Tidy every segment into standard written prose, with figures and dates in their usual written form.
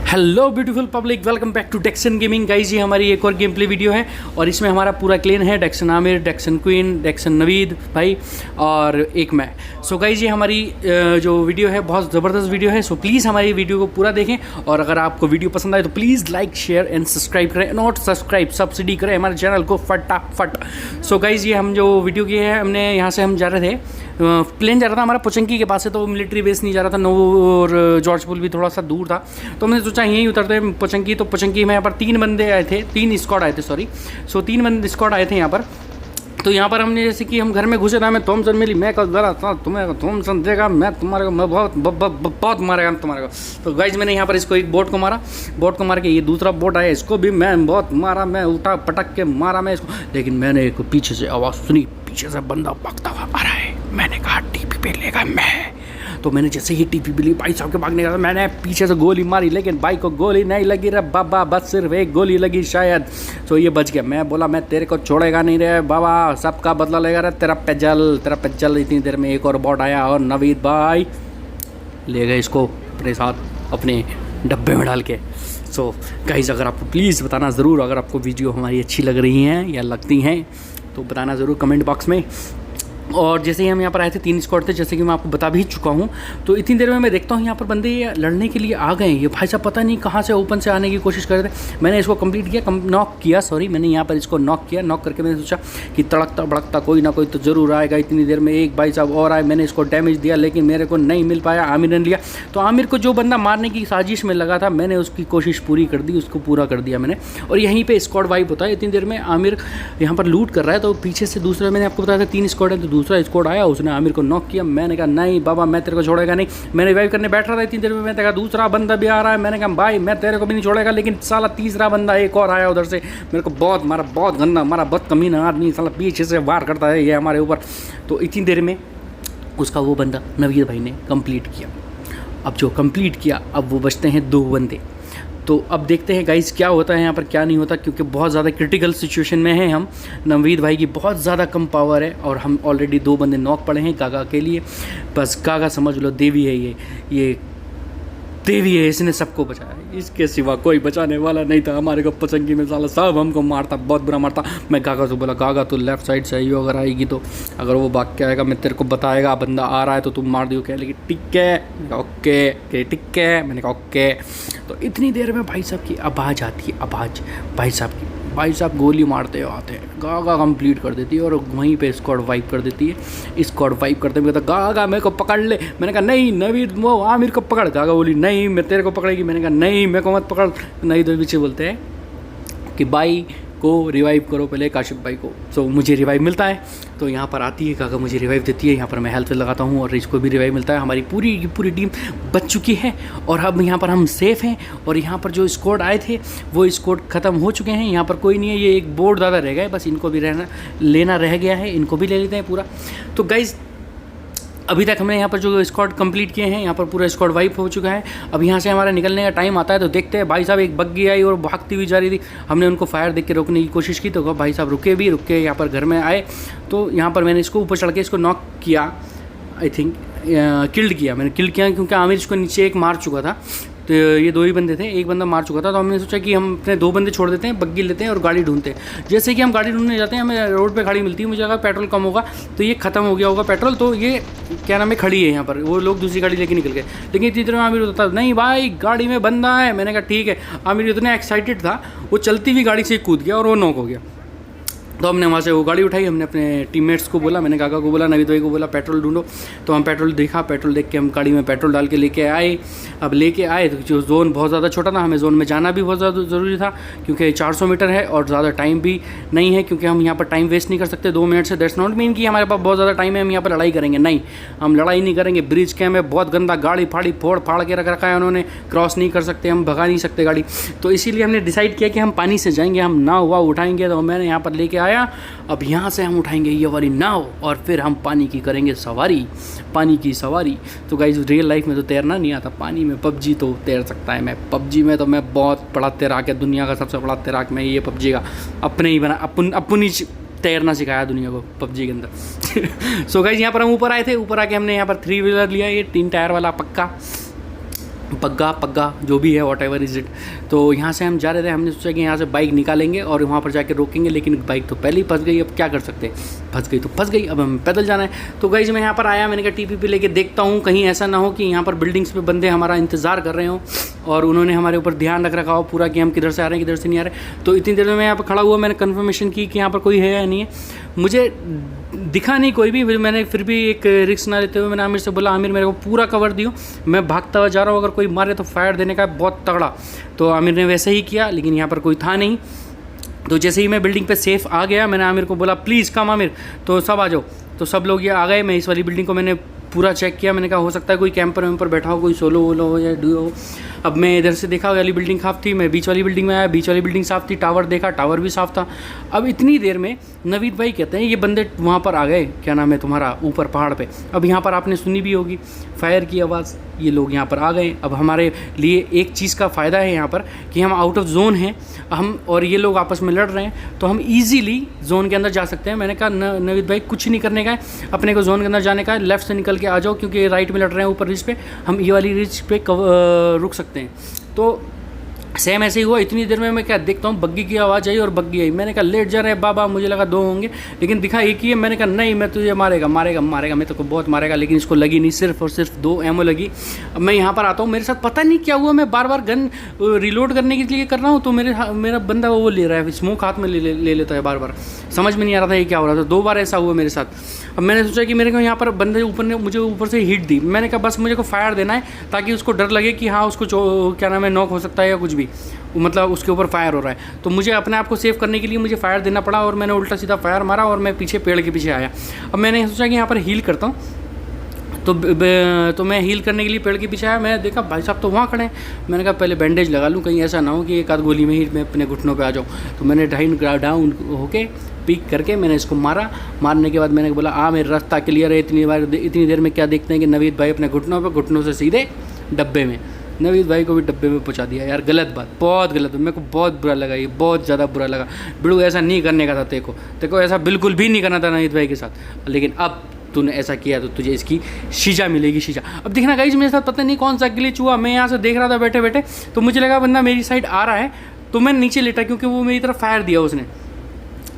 Hello beautiful public, welcome back to Dexon gaming guys. ये हमारी एक और गेम प्ले वीडियो है और इसमें हमारा पूरा क्लेन है। डेक्सन आमिर, डेक्सन क्वीन, डेक्सन नवीद भाई और एक मैं। सो गाइज ये हमारी जो वीडियो है बहुत ज़बरदस्त वीडियो है। सो प्लीज़ हमारी वीडियो को पूरा देखें और अगर आपको वीडियो पसंद आए तो please like share and subscribe करें। नॉट सब्सक्राइब, सब्सिडी करें हमारे चैनल को फटाफट। सो गाइज ये हम जो वीडियो की है, हमने यहाँ से हम जा रहे थे, प्लेन जा रहा था हमारा पोचंकी के पास से, तो मिलिट्री बेस नहीं जा रहा था। नो और जॉर्ज पुल भी थोड़ा सा दूर था, तो हमने सोचा यहीं उतरते हैं पोचंकी। तो पोचंकी में यहाँ पर 3 बंदे आए थे, 3 स्क्वाड आए थे, सॉरी। सो 3 बंदे स्क्वाड आए थे यहाँ पर। तो यहाँ पर हमने जैसे कि हम घर में घुसे था, मैं थॉमसन मिली, मैं कल जरा था तुम्हें थॉमसन देगा, मैं तुम्हारे को मैं बहुत मारेगा तुम्हारे को। तो गाइज मैंने यहाँ पर इसको एक बोट को मारा, बोट को मार के ये दूसरा बोट आया, इसको भी मैं बहुत मारा, मैं उठा पटक के मारा मैं इसको। लेकिन मैंने एक पीछे से आवाज़ सुनी, पीछे से बंदा भागता हुआ आ रहा है। मैंने कहा टीपी पे लेगा मैं, तो मैंने जैसे ही टीपी पे ली, भाई साहब के भागने का, मैंने पीछे से गोली मारी, लेकिन भाई को गोली नहीं लगी रे बाबा, बस सिर्फ एक गोली लगी शायद। तो ये बच गया। मैं बोला मैं तेरे को छोड़ेगा नहीं रे बाबा, सबका बदला लेगा रे, तेरा पे जल। इतनी देर में एक और बॉट आया और नवीद भाई ले गए इसको अपने साथ अपने डब्बे में डाल के। सो गाइस अगर आपको प्लीज़ बताना ज़रूर, अगर आपको वीडियो हमारी अच्छी लग रही हैं या लगती हैं तो बताना ज़रूर कमेंट बॉक्स में। और जैसे ही हम यहाँ पर आए थे 3 स्क्वाड थे, जैसे कि मैं आपको बता भी चुका हूँ। तो इतनी देर में मैं देखता हूँ यहाँ पर बंदे लड़ने के लिए आ गए। ये भाई साहब पता नहीं कहाँ से ओपन से आने की कोशिश कर रहे थे। मैंने इसको कंप्लीट किया, नॉक किया, सॉरी मैंने यहाँ पर इसको नॉक किया। नॉक करके मैंने सोचा कि तड़कता भड़कता कोई ना कोई तो ज़रूर आएगा। इतनी देर में एक भाई साहब और आए, मैंने इसको डैमेज दिया लेकिन मेरे को नहीं मिल पाया। आमिर ने लिया, तो आमिर को जो बंदा मारने की साजिश में लगा था, मैंने उसकी कोशिश पूरी कर दी, उसको पूरा कर दिया मैंने। और यहीं पर स्क्वाड वाइप होता है। इतनी देर में आमिर यहाँ पर लूट कर रहा है, तो पीछे से दूसरा, मैंने आपको बताया था 3 स्क्वाड है, तो दूसरा स्क्वाड आया, उसने आमिर को नॉक किया। मैंने कहा नहीं बाबा मैं तेरे को छोड़ेगा नहीं। मैंने रिवाइव करने बैठ रहा था, इतनी देर में मैंने कहा दूसरा बंदा भी आ रहा है। मैंने कहा भाई मैं तेरे को भी नहीं छोड़ेगा, लेकिन साला तीसरा बंदा एक और आया उधर से, मेरे को बहुत मारा, बहुत गंदा मारा, बहुत कमीना आदमी, साला पीछे से वार करता है ये हमारे ऊपर। तो इतनी देर में उसका वो बंदा नवीद भाई ने कंप्लीट किया। अब जो कंप्लीट किया, अब वो बचते हैं 2 बंदे। तो अब देखते हैं गाइस क्या होता है यहाँ पर, क्या नहीं होता, क्योंकि बहुत ज़्यादा क्रिटिकल सिचुएशन में हैं हम। नवीद भाई की बहुत ज़्यादा कम पावर है और हम ऑलरेडी 2 बंदे नॉक पड़े हैं गागा के लिए। बस गागा समझ लो देवी है, ये देवी है, इसने सबको बचाया, इसके सिवा कोई बचाने वाला नहीं था। हमारे को पचंगी में साला सब हमको मारता, बहुत बुरा मारता। मैं गागा से बोला गागा तो लेफ्ट साइड से आई हो, अगर आएगी तो, अगर वो भाग के आएगा मैं तेरे को बताएगा बंदा आ रहा है तो तुम मार दियो क्या। लेकिन ठीक है, ओके ठीक है, मैंने कहा ओके। तो इतनी देर में भाई साहब की आवाज़ आती है, आवाज़ भाई साहब की, भाई साहब गोली मारते आते हैं। गागा कंप्लीट कर देती है और वहीं पे स्क्वाड वाइप कर देती है। स्क्वाड वाइप करते हुए कहता गागा मेरे को पकड़ ले। मैंने कहा नहीं नवीद वो आमिर को पकड़। गागा बोली नहीं मैं तेरे को पकड़ेगी। मैंने कहा नहीं मेरे को मत पकड़। नहीं तो पीछे बोलते हैं कि भाई को रिवाइव करो पहले काशिफ भाई को। तो मुझे रिवाइव मिलता है, तो यहाँ पर आती है गागा मुझे रिवाइव देती है। यहाँ पर मैं हेल्थ लगाता हूँ और इसको भी रिवाइव मिलता है। हमारी पूरी टीम बच चुकी है और अब यहाँ पर हम सेफ़ हैं। और यहाँ पर जो स्क्वाड आए थे वो स्क्वाड ख़त्म हो चुके हैं। यहाँ पर कोई नहीं है, ये एक बोर्ड ज़्यादा रह गए, बस इनको भी लेना रह गया है, इनको भी ले लेते हैं पूरा। तो गाइज़ अभी तक हमने यहाँ पर जो स्क्वाड कंप्लीट किए हैं, यहाँ पर पूरा स्क्वाड वाइप हो चुका है। अब यहाँ से हमारा निकलने का टाइम आता है, तो देखते हैं। भाई साहब एक बग्गी आई और भागती हुई जा रही थी, हमने उनको फायर देख के रोकने की कोशिश की, तो भाई साहब रुक के यहाँ पर घर में आए। तो यहाँ पर मैंने इसको ऊपर चढ़ के इसको नॉक किया, आई थिंक किल्ड किया, मैंने किल्ड किया क्योंकि आमिर इसको नीचे एक मार चुका था। तो ये 2 ही बंदे थे, एक बंदा मार चुका था। तो हमने सोचा कि हम अपने 2 बंदे छोड़ देते हैं, बग्गी लेते हैं और गाड़ी ढूंढते हैं। जैसे कि हम गाड़ी ढूंढने जाते हैं, हमें रोड पे गाड़ी मिलती है, मुझे अगर पेट्रोल कम होगा तो ये ख़त्म हो गया होगा पेट्रोल, तो ये क्या नाम है खड़ी है यहाँ पर, वो लोग दूसरी गाड़ी लेके निकल गए। लेकिन इतनी देर में आमिर होता नहीं भाई गाड़ी में बंदा है। मैंने कहा ठीक है। आमिर इतना एक्साइटेड था, वो चलती हुई गाड़ी से कूद गया और वो नॉक हो गया। तो हमने वहाँ से वो गाड़ी उठाई, हमने अपने टीममेट्स को बोला, मैंने काका को बोला, नवीद भाई को बोला पेट्रोल ढूंढो। तो हम पेट्रोल देखा, पेट्रोल देख के हम गाड़ी में पेट्रोल डाल के लेके आए। अब लेके आए तो जो जोन बहुत ज़्यादा छोटा था, हमें जोन में जाना भी बहुत ज़्यादा ज़रूरी था क्योंकि 400 मीटर है और ज़्यादा टाइम भी नहीं है, क्योंकि हम यहाँ पर टाइम वेस्ट नहीं कर सकते 2 मिनट से। दैट्स नॉट मीन कि हमारे पास बहुत ज़्यादा टाइम है हम यहाँ पर लड़ाई करेंगे, नहीं, हम लड़ाई नहीं करेंगे। ब्रिज के हमें बहुत गंदा गाड़ी फाड़ी फोड़ फाड़ के रख रखा है उन्होंने, क्रॉस नहीं कर सकते, हम भगा नहीं सकते गाड़ी। तो इसीलिए हमने डिसाइड किया कि हम पानी से जाएंगे, हम नाव वाव उठाएंगे। तो मैंने यहाँ पर लेके आया, अब यहाँ से हम उठाएंगे ये वाली नाव और फिर हम पानी की करेंगे सवारी, पानी की सवारी। तो गाइस रियल लाइफ में तो तैरना नहीं आता, पानी में पबजी तो तैर सकता है। मैं पबजी में तो मैं बहुत बड़ा तैराक है, दुनिया का सबसे बड़ा तैराक मैं ये पबजी का, अपने ही बना अपनी तैरना सिखाया दुनिया को पबजी के अंदर। सो गाइस यहाँ पर हम ऊपर आए थे, ऊपर आके हमने यहाँ पर 3 व्हीलर लिया, ये 3 टायर वाला पक्का। पग्गा पग्गा जो भी है, वॉट एवर इज़ इट। तो यहाँ से हम जा रहे थे, हमने सोचा कि यहाँ से बाइक निकालेंगे और वहाँ पर जाके रोकेंगे, लेकिन बाइक तो पहले ही फंस गई। अब क्या कर सकते हैं, फंस गई तो फंस गई, अब हमें पैदल जाना है। तो गाइस मैं यहाँ पर आया, मैंने कहा टीपी लेके देखता हूँ कहीं ऐसा ना हो कि यहाँ पर बिल्डिंग्स पे बंदे हमारा इंतज़ार कर रहे हो और उन्होंने हमारे ऊपर ध्यान रख रखा हो पूरा कि हम किधर से आ रहे हैं, किधर से नहीं आ रहे। तो इतनी देर में मैं यहाँ पर खड़ा हुआ, मैंने कन्फर्मेशन की कि यहाँ पर कोई है या नहीं है। मुझे दिखा नहीं कोई भी, मैंने फिर भी एक रिस्क ना लेते हुए मैंने आमिर से बोला, आमिर मेरे को पूरा कवर दियो, मैं भागता हुआ जा रहा हूँ, अगर कोई मारे तो फायर देने का बहुत तगड़ा। तो आमिर ने वैसे ही किया, लेकिन यहाँ पर कोई था नहीं। तो जैसे ही मैं बिल्डिंग पे सेफ़ आ गया, मैंने आमिर को बोला प्लीज़ कम आमिर, तो सब आ जाओ। तो सब लोग ये आ गए। मैं इस वाली बिल्डिंग को मैंने पूरा चेक किया, मैंने कहा हो सकता है कोई कैंपर वैम्पर बैठा हो, कोई सोलो वोलो हो या डुओ हो। अब मैं इधर से देखा वाली बिल्डिंग साफ थी, मैं बीच वाली बिल्डिंग में आया, बीच वाली बिल्डिंग साफ थी, टावर देखा, टावर भी साफ था। अब इतनी देर में नवीद भाई कहते हैं ये बंदे वहाँ पर आ गए, क्या नाम है तुम्हारा, ऊपर पहाड़ पे। अब यहाँ पर आपने सुनी भी होगी फायर की आवाज़, ये लोग यहाँ पर आ गए। अब हमारे लिए एक चीज़ का फ़ायदा है यहाँ पर कि हम आउट ऑफ जोन हैं, हम और ये लोग आपस में लड़ रहे हैं, तो हम ईजीली जोन के अंदर जा सकते हैं। मैंने कहा नवीद भाई कुछ नहीं करने का है, अपने को जोन के अंदर जाने का है, लेफ्ट से निकल के आ जाओ, क्योंकि राइट में लड़ रहे हैं ऊपर रिज पे, हम ये वाली रिज पे रुक सकते हैं। तो सेम ऐसे ही हुआ। इतनी देर में मैं क्या देखता हूँ, बग्गी की आवाज़ आई और बग्गी आई। मैंने कहा लेट जा रहे हैं बाबा, मुझे लगा दो होंगे, लेकिन दिखा एक ही है। मैंने कहा नहीं, मैं तुझे मारेगा मारेगा मारेगा, मैं तो बहुत मारेगा, लेकिन इसको लगी नहीं, सिर्फ और सिर्फ 2 एमओ लगी। अब मैं यहाँ पर आता हूँ, मेरे साथ पता नहीं क्या हुआ, मैं बार बार गन रिलोड करने के लिए कर रहा हूँ, तो मेरा बंदा वो ले रहा है, स्मोक हाथ में ले लेता है बार बार। समझ में नहीं आ रहा था ये क्या हो रहा था, 2 बार ऐसा हुआ मेरे साथ। अब मैंने सोचा कि मेरे को यहाँ पर बंदे ऊपर ने मुझे ऊपर से हिट दी। मैंने कहा बस मुझे को फायर देना है, ताकि उसको डर लगे कि हाँ उसको क्या नाम है नॉक हो सकता है या कुछ भी, मतलब उसके ऊपर फायर हो रहा है। तो मुझे अपने आप को सेव करने के लिए मुझे फायर देना पड़ा, और मैंने उल्टा सीधा फायर मारा और मैं पीछे पेड़ के पीछे आया। अब मैंने सोचा कि यहाँ पर हील करता हूँ, तो मैं हील करने के लिए पेड़ के पीछे आया। मैं देखा भाई साहब तो वहाँ खड़े हैं। मैंने कहा पहले बैंडेज लगा लूँ, कहीं ऐसा ना हो कि एक आध गोली में ही मैं अपने घुटनों पे आ जाऊँ। तो मैंने डाउन होके पीक करके मैंने इसको मारने के बाद मैंने बोला मेरा रास्ता क्लियर है। इतनी देर में क्या देखते हैं कि नवीद भाई अपने घुटनों से सीधे डब्बे में, नवीद भाई को भी डब्बे में पहुंचा दिया। यार गलत बात, बहुत गलत, मेरे को बहुत बुरा लगा, ये बहुत ज़्यादा बुरा लगा। बिड़ू ऐसा नहीं करने का था, तेरे को ऐसा बिल्कुल भी नहीं करना था नवीद भाई के साथ, लेकिन अब तूने ऐसा किया तो तुझे इसकी शीजा मिलेगी, शीजा। अब देखना गाइस, मेरे साथ पता नहीं कौन सा ग्लिच हुआ, मैं यहाँ से देख रहा था बैठे बैठे, तो मुझे लगा बंदा मेरी साइड आ रहा है, तो मैं नीचे लेटा, क्योंकि वो मेरी तरफ फायर दिया उसने,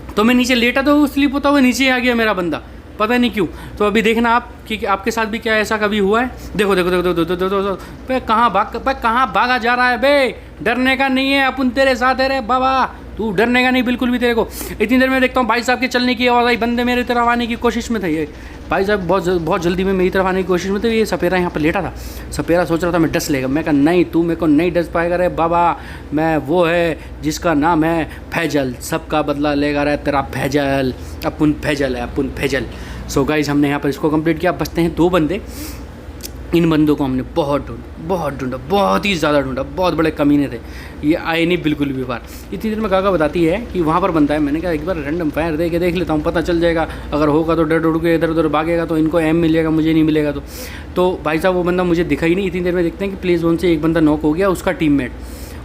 तो मैं नीचे लेटा, तो वो स्लिप होता हुआ नीचे आ गया मेरा बंदा, पता नहीं क्यों। तो अभी देखना आप कि आपके साथ भी क्या ऐसा कभी हुआ है। देखो देखो देखो देखो देखो देखो पे कहाँ भागा जा रहा है बे, डरने का नहीं है, अपन तेरे साथ है रे बाबा, तू डरने का नहीं बिल्कुल भी तेरे को। इतनी देर में देखता हूँ भाई साहब के चलने की आवाज़ आई, बंदे मेरी तरफ आने की कोशिश में थे। ये भाई साहब बहुत जल्दी में मेरी तरफ आने की कोशिश में थे। ये सपेरा यहाँ पर लेटा था, सपेरा सोच रहा था मैं डस लेगा। मैं कहा नहीं, तू मेरे को नहीं डस पाएगा रे बाबा, मैं वो है जिसका नाम है फैजल, सबका बदला लेगा रे तेरा फैजल, अपन फैजल है, अपन फैजल। सो गाइस हमने यहाँ पर इसको कंप्लीट किया। बचते हैं 2 बंदे। इन बंदों को हमने बहुत ढूंढा, बहुत ही ज़्यादा ढूंढा, बहुत बड़े कमीने थे, ये आए नहीं बिल्कुल भी बाहर। इतनी देर में काका बताती है कि वहाँ पर बनता है। मैंने कहा एक बार रैंडम फायर दे के देख लेता हूँ, पता चल जाएगा, अगर होगा तो डर के इधर उधर भागेगा तो इनको एम मिलेगा, मुझे नहीं मिलेगा। तो भाई साहब वो बंदा मुझे दिखा ही नहीं। इतनी देर में देखते हैं कि प्ले जोन से एक बंदा नॉक हो गया, उसका टीममेट,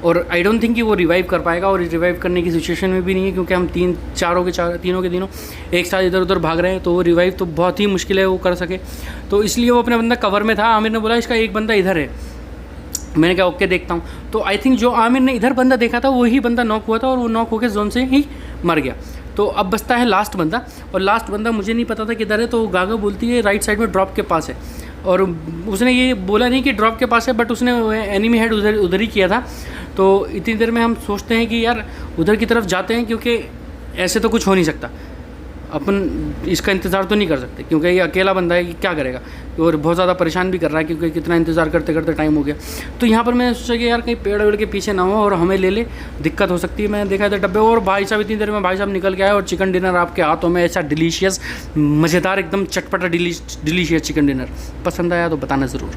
और आई डोंट थिंक कि वो रिवाइव कर पाएगा, और रिवाइव करने की सिचुएशन में भी नहीं है, क्योंकि हम तीनों के तीनों एक साथ इधर उधर भाग रहे हैं, तो वो रिवाइव तो बहुत ही मुश्किल है वो कर सके। तो इसलिए वो अपना बंदा कवर में था। आमिर ने बोला इसका एक बंदा इधर है, मैंने कहा ओके देखता हूँ। तो आई थिंक जो आमिर ने इधर बंदा देखा था वही बंदा नॉक हुआ था, और वो नॉक होकर जोन से ही मर गया। तो अब बचता है लास्ट बंदा, और लास्ट बंदा मुझे नहीं पता था किधर है। तो गागा बोलती है राइट साइड में ड्रॉप के पास है, और उसने ये बोला नहीं कि ड्रॉप के पास है, बट उसने एनिमी हेड उधर ही किया था। तो इतनी देर में हम सोचते हैं कि यार उधर की तरफ जाते हैं, क्योंकि ऐसे तो कुछ हो नहीं सकता, अपन इसका इंतज़ार तो नहीं कर सकते, क्योंकि ये अकेला बंदा है कि क्या करेगा, और बहुत ज़्यादा परेशान भी कर रहा है, क्योंकि कितना इंतज़ार करते करते टाइम हो गया। तो यहाँ पर मैंने सोचा कि यार कहीं पेड़ वेड़ के पीछे ना हो और हमें ले दिक्कत हो सकती है। मैंने देखा था डब्बे, और भाई साहब इतनी देर में भाई साहब निकल के आए, और चिकन डिनर आपके हाथों में, ऐसा डिलीशियस मज़ेदार एकदम चटपटा डिलीशियस चिकन डिनर। पसंद आया तो बताना ज़रूर।